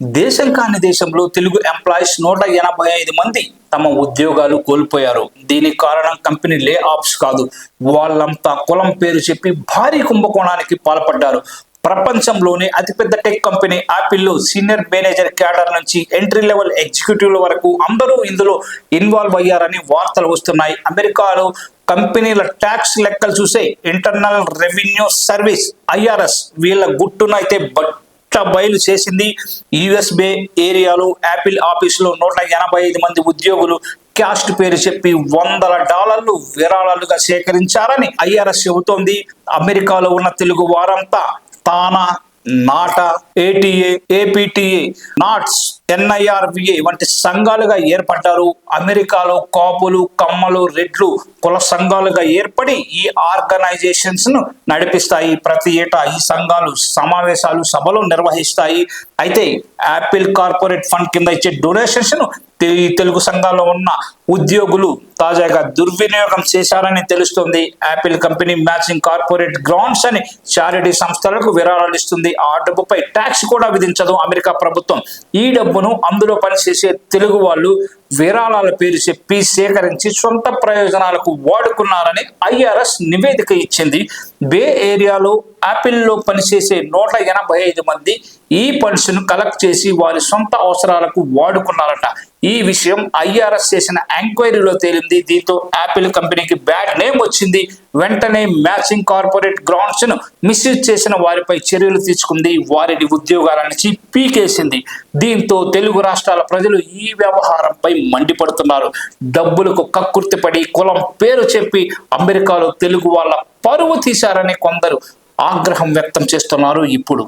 దేశం కాని దేశంలో తెలుగు ఎంప్లాయీస్ 185 మంది తమ ఉద్యోగాలు కోల్పోయారు. దీనికి కారణం కంపెనీ లే ఆఫ్స్ కాదు, వాళ్ళంతా కులం పేరు చెప్పి భారీ కుంభకోణానికి పాల్పడ్డారు. ప్రపంచంలోనే అతిపెద్ద టెక్ కంపెనీ యాపిల్లో సీనియర్ మేనేజర్ క్యాడర్ నుంచి ఎంట్రీ లెవెల్ ఎగ్జిక్యూటివ్ల వరకు అందరూ ఇందులో ఇన్వాల్వ్ అయ్యారని వార్తలు వస్తున్నాయి. అమెరికాలో కంపెనీల ట్యాక్స్ లెక్కలు చూసే ఇంటర్నల్ రెవెన్యూ సర్వీస్ IRS వీళ్ళ గుట్టునైతే బయలు చేసింది. యుఎస్ బే ఏరియాలో యాపిల్ ఆఫీసులో 185 మంది ఉద్యోగులు క్యాస్ట్ పేరు చెప్పి $100 విరాళాలుగా సేకరించారని IRS చెబుతోంది. అమెరికాలో ఉన్న తెలుగు వారంతా తానా, నాటా, ATA, APTA, నాట్స్, NIRVA వంటి సంఘాలుగా ఏర్పడ్డారు. అమెరికాలో కాపులు, కమ్మలు, రెడ్లు కుల సంఘాలుగా ఏర్పడి ఈ ఆర్గనైజేషన్స్ ను నడిపిస్తాయి. ప్రతి ఏటా ఈ సంఘాలు సమావేశాలు, సభలు నిర్వహిస్తాయి. అయితే యాపిల్ కార్పొరేట్ ఫండ్ కింద ఇచ్చే డొనేషన్స్ ను తెలుగు సంఘాల్లో ఉన్న ఉద్యోగులు తాజాగా దుర్వినియోగం చేశారని తెలుస్తుంది. Apple company matching corporate grants అని చారిటీ సంస్థలకు విరాళాలు ఇస్తుంది. ఆ డబ్బుపై ట్యాక్స్ కూడా విధించదు అమెరికా ప్రభుత్వం. ఈ డబ్బును అందులో పనిచేసే తెలుగు వాళ్ళు విరాళాల పేరు చెప్పి సేకరించి సొంత ప్రయోజనాలకు వాడుకున్నారని IRS నివేదిక ఇచ్చింది. బే ఏరియాలో యాపిల్లో పనిచేసే 185 మంది ఈ ఫండ్స్ ను కలెక్ట్ చేసి వారి సొంత అవసరాలకు వాడుకున్నారట. ఈ విషయం IRS చేసిన ఎంక్వైరీలో తేలింది. దీంతో యాపిల్ కంపెనీకి బ్యాడ్ నేమ్ వచ్చింది. వెంటనే మ్యాచింగ్ కార్పొరేట్ గ్రాంట్స్ ను మిస్యూజ్ చేసిన వారిపై చర్యలు తీసుకుంది. వారిని ఉద్యోగాల నుంచి పీకేసింది. దీంతో తెలుగు రాష్ట్రాల ప్రజలు ఈ వ్యవహారంపై మండిపడుతున్నారు. డబ్బులకు కక్కుర్తిపడి కులం పేరు చెప్పి అమెరికాలో తెలుగు వాళ్ళ పరువు తీశారని కొందరు ఆగ్రహం వ్యక్తం చేస్తున్నారు. ఇప్పుడు